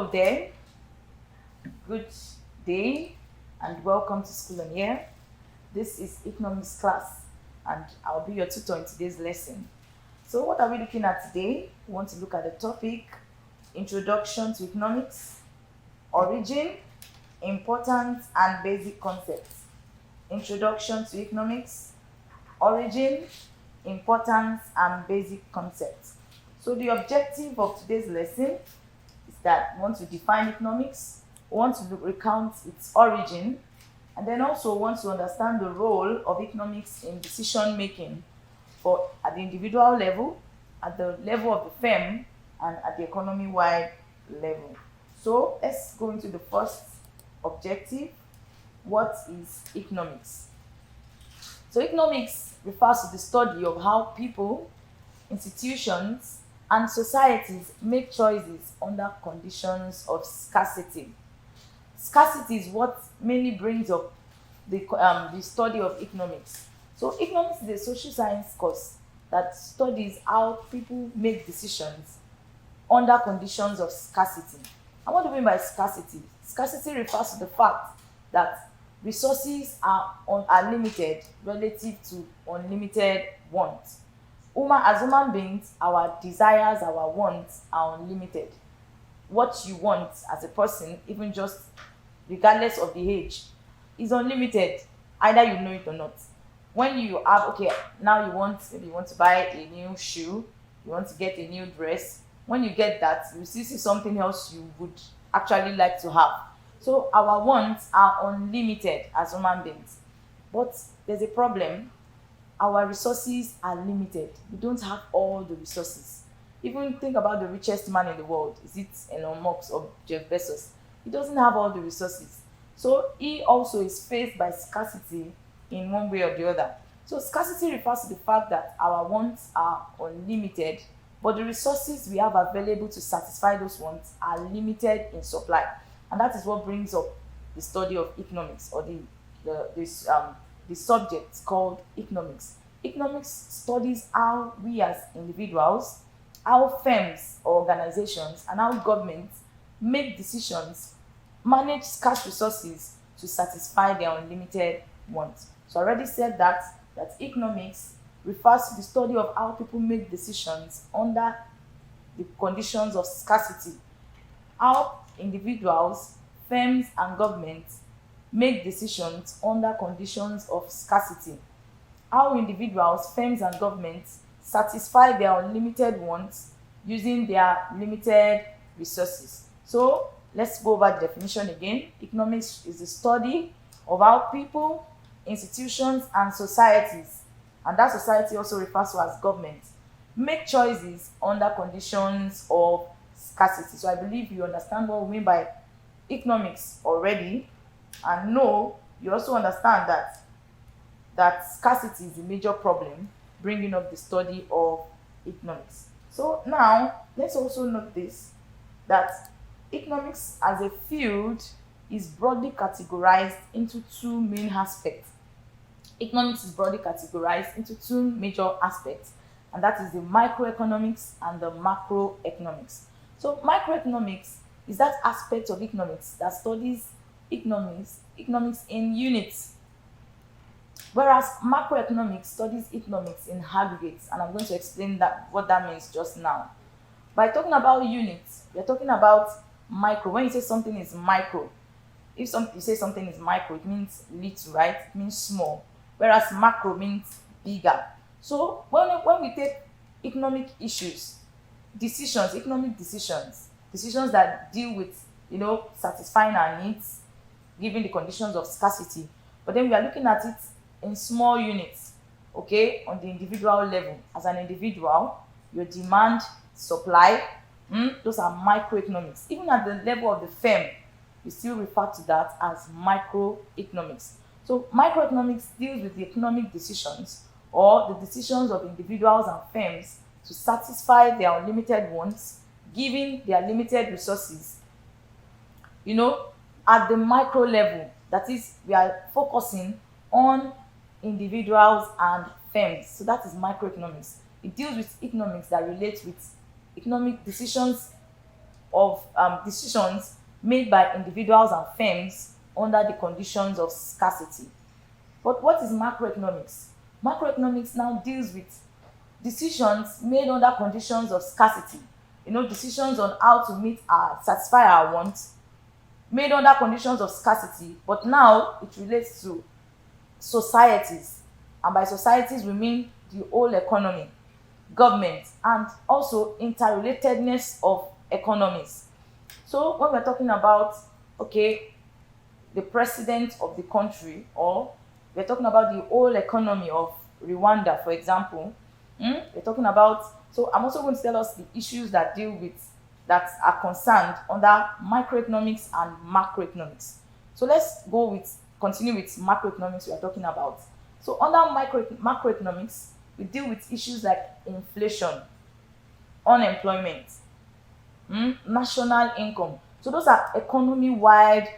Hello there, good day, and welcome to School on Air. This is economics class, and I'll be your tutor in today's lesson. So, what are we looking at today? We want to look at the topic Introduction to Economics, Origin, Importance, and Basic Concepts. Introduction to Economics, Origin, Importance, and Basic Concepts. So, the objective of today's lesson is that we want to define economics, we want to recount its origin, and then also want to understand the role of economics in decision making for at the individual level, at the level of the firm, and at the economy-wide level. So let's go into the first objective. What is economics? So economics refers to the study of how people, institutions, and societies make choices under conditions of scarcity. Scarcity is what mainly brings up the study of economics. So economics is a social science course that studies how people make decisions under conditions of scarcity. And what do we mean by scarcity? Scarcity refers to the fact that resources are limited relative to unlimited wants. As human beings, our desires, our wants are unlimited. What you want as a person, even just regardless of the age, is unlimited, either you know it or not. When you have, okay, now maybe you want to buy a new shoe, you want to get a new dress. When you get that, you still see something else you would actually like to have. So our wants are unlimited as human beings. But there's a problem. Our resources are limited. We don't have all the resources. Even think about the richest man in the world. Is it Elon Musk or Jeff Bezos? He doesn't have all the resources. So he also is faced by scarcity in one way or the other. So scarcity refers to the fact that our wants are unlimited, but the resources we have available to satisfy those wants are limited in supply. And that is what brings up the study of economics, or the subject called economics. Economics studies how we as individuals, how firms or organizations, and how governments make decisions, manage scarce resources to satisfy their unlimited wants. So I already said that economics refers to the study of how people make decisions under the conditions of scarcity. How individuals, firms, and governments make decisions under conditions of scarcity. How individuals, firms, and governments satisfy their unlimited wants using their limited resources. So let's go over the definition again. Economics is the study of how people, institutions, and societies, and that society also refers to as government, make choices under conditions of scarcity. So I believe you understand what we mean by economics already, and know you also understand that scarcity is a major problem bringing up the study of economics. So now let's also note this, that economics as a field is broadly categorized into two main aspects. Economics is broadly categorized into two major aspects, and that is the microeconomics and the macroeconomics. So microeconomics is that aspect of economics that studies economics in units, whereas macroeconomics studies economics in aggregates, and I'm going to explain what that means just now. By talking about units, we're talking about micro. When you say something is micro, if you say something is micro, it means little, right? It means small. Whereas macro means bigger. So when we take economic issues, economic decisions that deal with, satisfying our needs, given the conditions of scarcity, but then we are looking at it in small units, okay, on the individual level. As an individual, your demand, supply, those are microeconomics. Even at the level of the firm, we still refer to that as microeconomics. So microeconomics deals with the economic decisions, or the decisions of individuals and firms to satisfy their unlimited wants, given their limited resources, at the micro level. That is, we are focusing on individuals and firms. So that is microeconomics. It deals with economics that relates with economic decisions of decisions made by individuals and firms under the conditions of scarcity. But what is macroeconomics? Macroeconomics now deals with decisions made under conditions of scarcity. Decisions on how to satisfy our wants made under conditions of scarcity, but now it relates to societies. And by societies, we mean the whole economy, government, and also interrelatedness of economies. So when we're talking about, okay, the president of the country, or we're talking about the whole economy of Rwanda, for example, we're talking about, so I'm also going to tell us the issues that that are concerned under microeconomics and macroeconomics. So let's continue with macroeconomics we are talking about. So under macroeconomics, we deal with issues like inflation, unemployment, national income. So those are economy-wide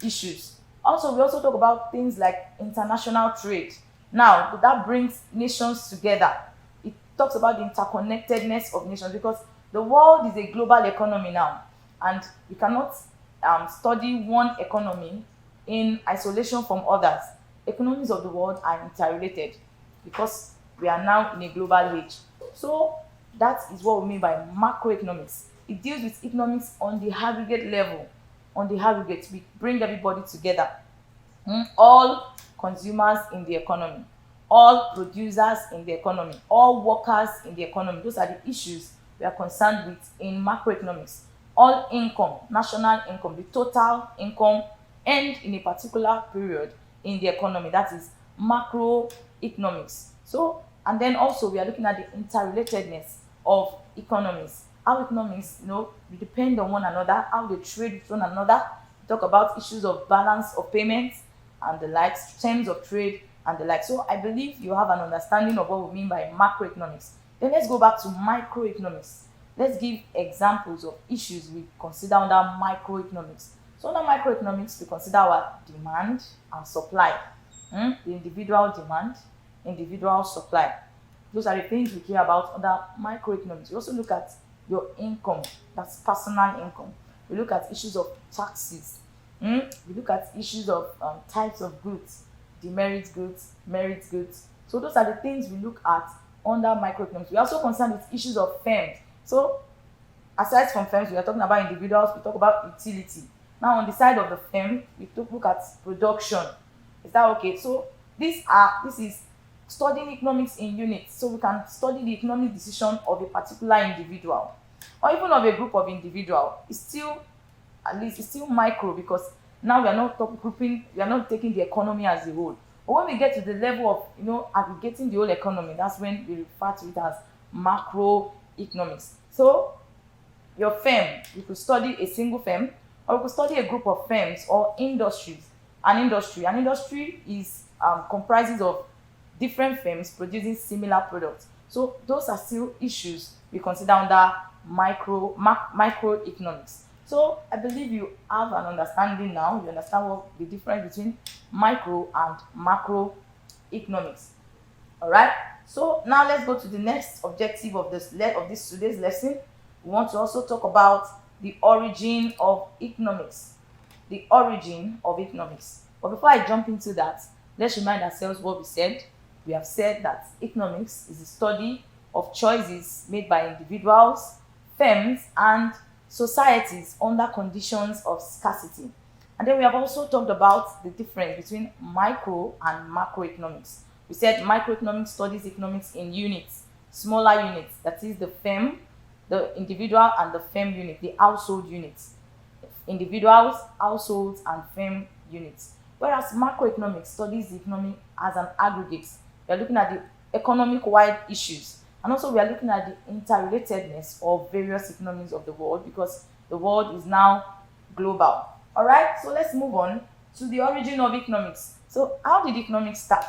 issues. Also, we also talk about things like international trade. Now, that brings nations together. It talks about the interconnectedness of nations, because the world is a global economy now, and you cannot study one economy in isolation from others. Economies of the world are interrelated because we are now in a global age. So that is what we mean by macroeconomics. It deals with economics on the aggregate level. On the aggregate, we bring everybody together. All consumers in the economy, all producers in the economy, all workers in the economy. Those are the issues we are concerned with in macroeconomics. All income, national income, the total income earned in a particular period in the economy. That is macroeconomics. So, and then also we are looking at the interrelatedness of economies. How economies, depend on one another, how they trade with one another. We talk about issues of balance of payments and the likes, terms of trade and the like. So I believe you have an understanding of what we mean by macroeconomics. Then let's go back to microeconomics. Let's give examples of issues we consider under microeconomics. So under microeconomics, we consider our demand and supply. The individual demand, individual supply. Those are the things we care about under microeconomics. We also look at your income, that's personal income. We look at issues of taxes. We look at issues of types of goods, demerit goods, merit goods. So those are the things we look at under microeconomics. We are also concerned with issues of firms. So aside from firms, we are talking about individuals, we talk about utility. Now on the side of the firm, we look at production. Is that okay? So this is studying economics in units. So we can study the economic decision of a particular individual or even of a group of individuals. It's still micro, because now we are not we are not taking the economy as a whole. But when we get to the level of aggregating the whole economy, that's when we refer to it as macroeconomics. So your firm, you could study a single firm, or you could study a group of firms or industries. An industry is comprises of different firms producing similar products. So those are still issues we consider under microeconomics. So I believe you have an understanding now. You understand what the difference between micro and macroeconomics. All right. So now let's go to the next objective of this today's lesson. We want to also talk about the origin of economics. The origin of economics. But before I jump into that, let's remind ourselves what we said. We have said that economics is the study of choices made by individuals, firms, and societies under conditions of scarcity. And then we have also talked about the difference between micro and macroeconomics. We said microeconomics studies economics in units, smaller units, that is the firm, the individual, and the firm unit, the household units. Individuals, households, and firm units. Whereas macroeconomics studies the economy as an aggregate. We are looking at the economic-wide issues. And also we are looking at the interrelatedness of various economies of the world, because the world is now global. All right, so let's move on to the origin of economics. So how did economics start?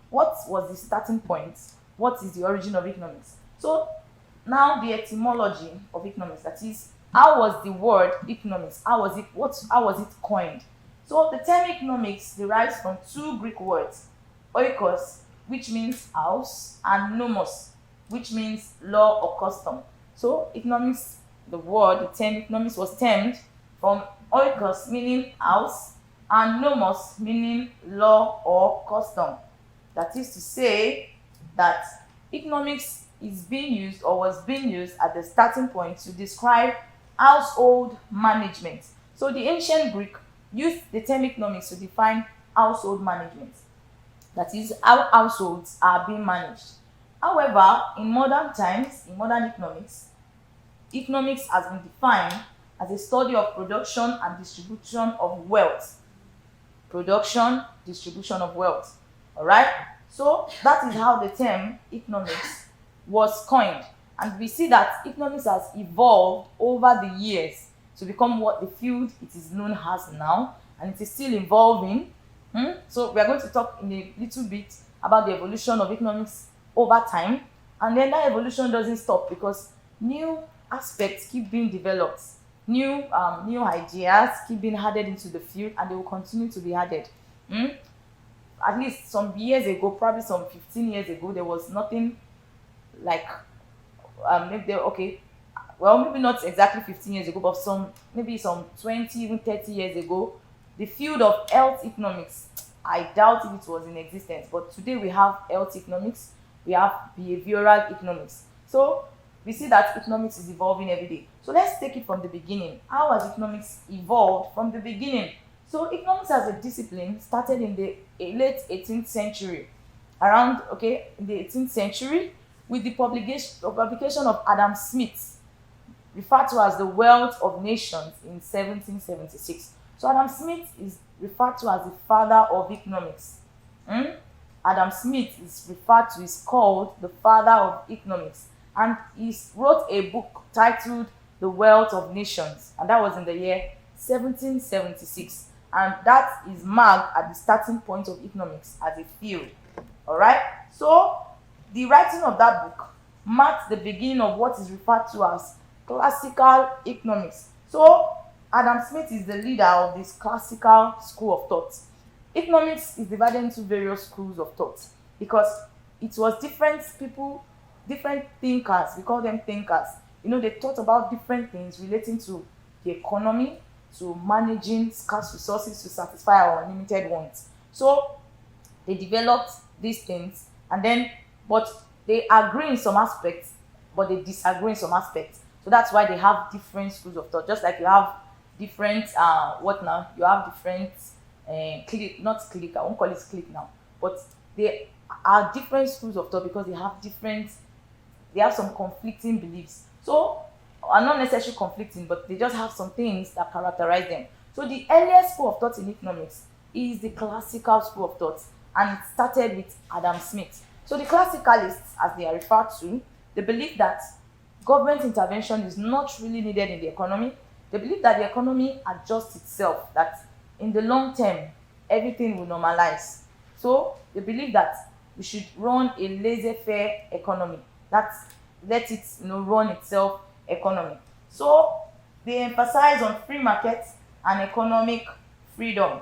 What was the starting point? What is the origin of economics? So now the etymology of economics, that is, how was the word economics? How was it coined? So the term economics derives from two Greek words, oikos, which means house, and nomos, which means law or custom. So economics the word, the term economics was termed from oikos, meaning house, and nomos, meaning law or custom. That is to say that economics is being used or was being used at the starting point to describe household management. So the ancient Greek used the term economics to define household management. That is how households are being managed. However, in modern times, in modern economics has been defined as a study of production and distribution of wealth. Production, distribution of wealth. Alright? So that is how the term economics was coined. And we see that economics has evolved over the years to become what the field it is known as now, and it is still evolving. So we are going to talk in a little bit about the evolution of economics over time, and then that evolution doesn't stop because new aspects keep being developed, new ideas keep being added into the field, and they will continue to be added. At least some years ago, probably some 15 years ago, there was nothing like maybe not exactly 15 years ago, but maybe some 20, even 30 years ago, the field of health economics, I doubt if it was in existence, but today we have health economics, we have behavioral economics. So we see that economics is evolving every day. So let's take it from the beginning. How has economics evolved from the beginning? So economics as a discipline started in the late 18th century, in the 18th century, with the publication of Adam Smith, referred to as The Wealth of Nations in 1776. So Adam Smith is referred to as the father of economics. Adam Smith is called the father of economics, and he wrote a book titled The Wealth of Nations, and that was in the year 1776, and that is marked at the starting point of economics as a field. All right, so the writing of that book marked the beginning of what is referred to as classical economics. So Adam Smith is the leader of this classical school of thought. Economics is divided into various schools of thought because it was different people, different thinkers, we call them thinkers. They thought about different things relating to the economy, to managing scarce resources to satisfy our unlimited wants. So they developed these things, but they agree in some aspects, but they disagree in some aspects. So that's why they have different schools of thought. Just like you have different you have different not clique, I won't call it clique now, but they are different schools of thought because they have some conflicting beliefs. So are not necessarily conflicting, but they just have some things that characterize them. So the earliest school of thought in economics is the classical school of thought, and it started with Adam Smith. So the classicalists, as they are referred to, they believe that government intervention is not really needed in the economy. They believe that the economy adjusts itself, that in the long term, everything will normalize. So they believe that we should run a laissez-faire economy. That's let it run itself economy. So they emphasize on free markets and economic freedom.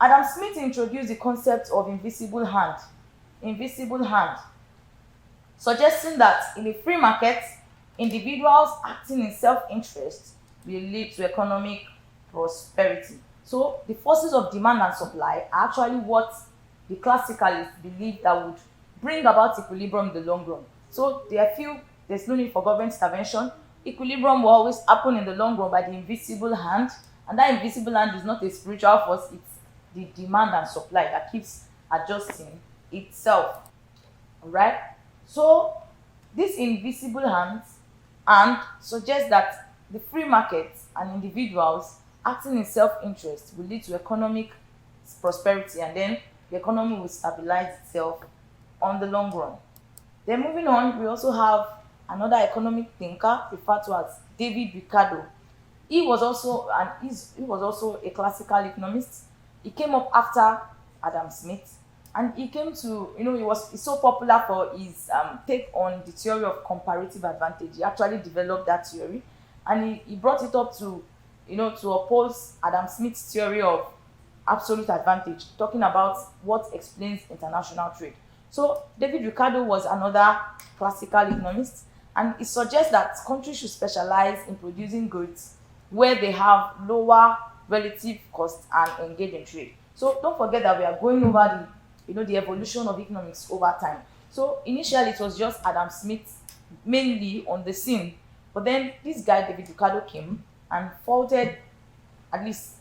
Adam Smith introduced the concept of invisible hand, suggesting that in a free market, individuals acting in self-interest will lead to economic prosperity. So the forces of demand and supply are actually what the classicalists believe that would bring about equilibrium in the long run. So they feel there's no need for government intervention. Equilibrium will always happen in the long run by the invisible hand, and that invisible hand is not a spiritual force, it's the demand and supply that keeps adjusting itself. Alright? So this invisible hand suggests that the free market and individuals acting in self-interest will lead to economic prosperity, and then the economy will stabilize itself on the long run. Then moving on, we also have another economic thinker referred to as David Ricardo. He was also a classical economist. He came up after Adam Smith, and he came to, he's so popular for his take on the theory of comparative advantage. He actually developed that theory, and he brought it up to oppose Adam Smith's theory of absolute advantage, talking about what explains international trade. So David Ricardo was another classical economist, And it suggests that countries should specialize in producing goods where they have lower relative costs and engage in trade. So don't forget that we are going over the evolution of economics over time. So initially it was just Adam Smith mainly on the scene, but then this guy David Ricardo came and faulted at least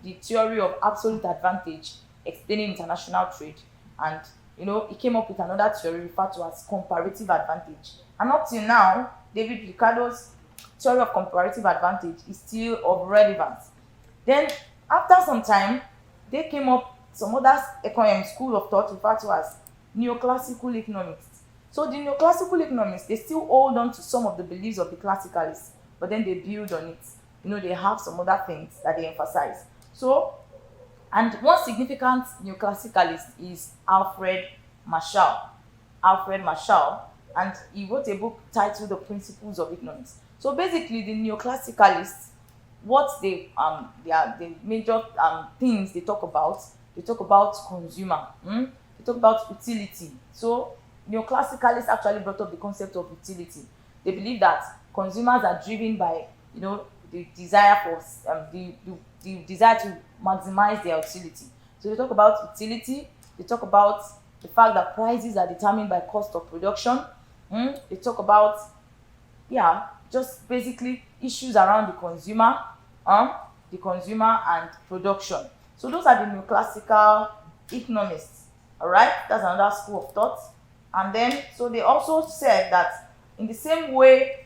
the theory of absolute advantage explaining international trade, and he came up with another theory referred to as comparative advantage. And up till now, David Ricardo's theory of comparative advantage is still of relevance. Then after some time, they came up some other school of thought referred to as neoclassical economics. So the neoclassical economists, they still hold on to some of the beliefs of the classicalists, but then they build on it. They have some other things that they emphasize. So, and one significant neoclassicalist is Alfred Marshall. Alfred Marshall, and he wrote a book titled The Principles of Economics. So basically, the neoclassicalists, what the major things they talk about consumer, they talk about utility. So neoclassicalists actually brought up the concept of utility. They believe that consumers are driven by the desire for the desire to maximize their utility. So they talk about utility. They talk about the fact that prices are determined by cost of production. They talk about just basically issues around the consumer and production. So those are the neoclassical economists. All right, that's another school of thought. And then so they also said that in the same way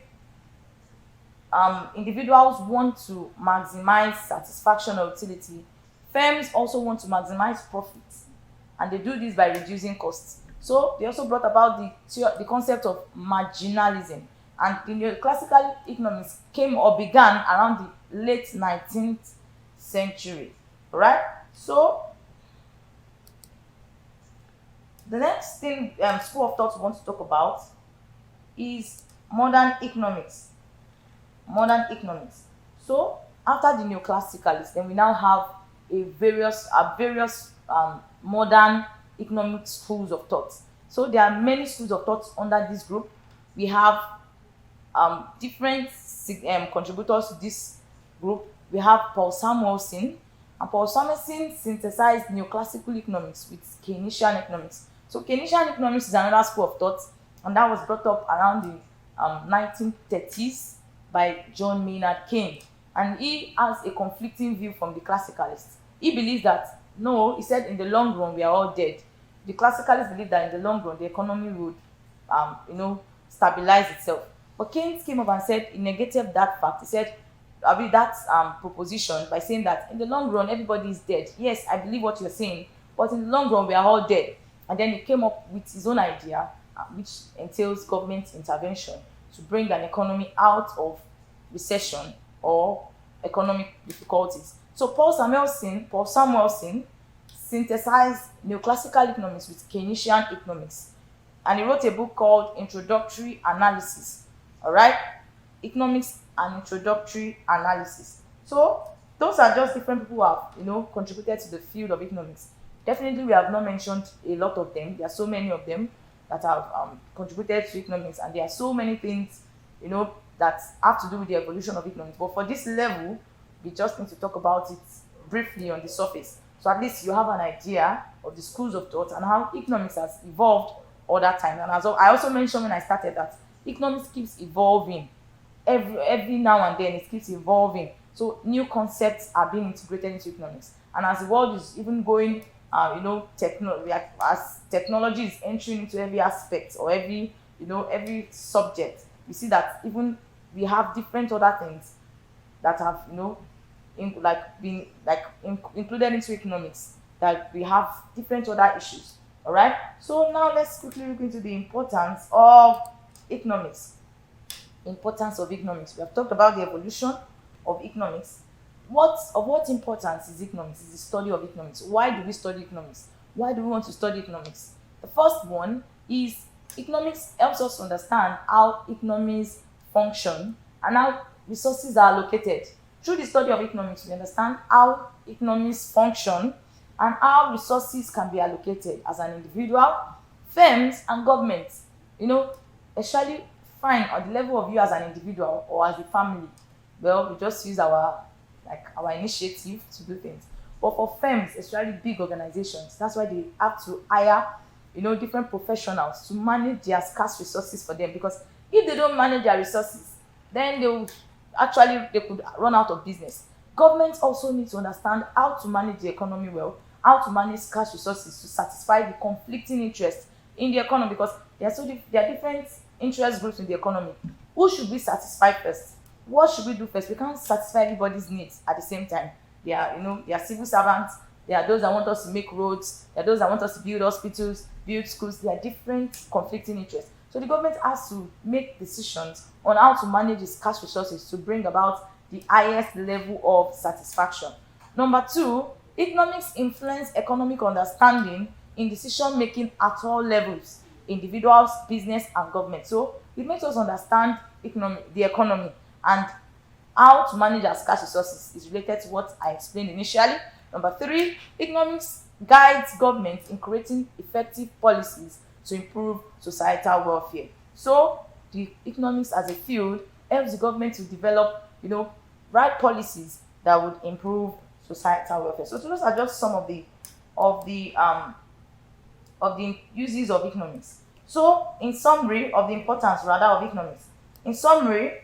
individuals want to maximize satisfaction or utility, firms also want to maximize profits, and they do this by reducing costs. So they also brought about the concept of marginalism, and the neoclassical economics came or began around the late 19th century. Right? So the next thing school of thought we want to talk about is modern economics. Modern economics. So after the neoclassicalists, then we now have various modern economic schools of thought. So there are many schools of thought under this group. We have different contributors to this group. We have Paul Samuelson, and Paul Samuelson synthesized neoclassical economics with Keynesian economics. So Keynesian economics is another school of thought, and that was brought up around the 1930s by John Maynard Keynes, and he has a conflicting view from the classicalists. He believes that he said in the long run we are all dead. The classicalists believe that in the long run the economy would stabilize itself. But Keynes came up and said he negated that fact. He said that proposition by saying that in the long run everybody is dead. Yes, I believe what you're saying, but in the long run we are all dead. And then he came up with his own idea, which entails government intervention to bring an economy out of recession or economic difficulties. So Paul Samuelson synthesized neoclassical economics with Keynesian economics, and he wrote a book called Introductory Analysis. All right, economics and introductory analysis. So those are just different people who have contributed to the field of economics. Definitely, we have not mentioned a lot of them. There are so many of them that have contributed to economics, and there are so many things that have to do with the evolution of economics. But for this level, we just need to talk about it briefly on the surface, so at least you have an idea of the schools of thought and how economics has evolved all that time. And as I also mentioned when I started that economics keeps evolving every now and then. It keeps evolving, so new concepts are being integrated into economics. And as the world is even going as technology is entering into every aspect or every subject, we see that even we have different other things that have been included into economics, that we have different other issues. All right, so now let's quickly look into the importance of economics. Importance of economics. We have talked about the evolution of economics. Of what importance is economics? Is the study of economics. Why do we study economics? Why do we want to study economics? The first one is economics helps us understand how economies function and how resources are allocated. Through the study of economics, we understand how economies function and how resources can be allocated as an individual, firms, and governments. Especially fine, on the level of you as an individual or as a family, well, we just use our initiative to do things. But for firms, especially big organizations, that's why they have to hire, different professionals to manage their scarce resources for them. Because if they don't manage their resources, then they could run out of business. Governments also need to understand how to manage the economy well, how to manage scarce resources to satisfy the conflicting interests in the economy, because there are different interest groups in the economy. Who should we satisfy first? What should we do first? We can't satisfy everybody's needs at the same time. There are civil servants, there are those that want us to make roads, there are those that want us to build hospitals, build schools. There are different conflicting interests. So the government has to make decisions on how to manage its scarce resources to bring about the highest level of satisfaction. Number two, economics influence economic understanding in decision making at all levels, individuals, business, and government. So it makes us understand the economy, and how to manage our scarce resources is related to what I explained initially. Number three, economics guides government in creating effective policies to improve societal welfare. So the economics as a field helps the government to develop, right policies that would improve societal welfare. So those are just some of the uses of economics. So in summary of the importance rather of economics. In summary,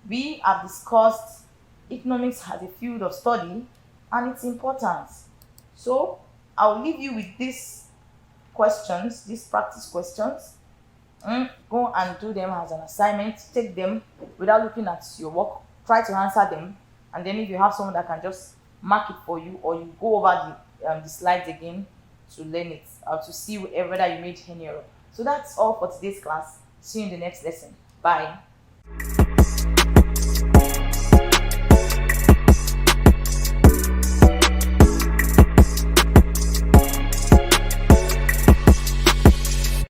we have discussed economics as a field of study and its importance. So I'll leave you with these questions, these practice questions. Go and do them as an assignment. Take them without looking at your work. Try to answer them, and then if you have someone that can just mark it for you, or you go over the slides again to learn it, or to see whether you made any error. So that's all for today's class. See you in the next lesson. Bye.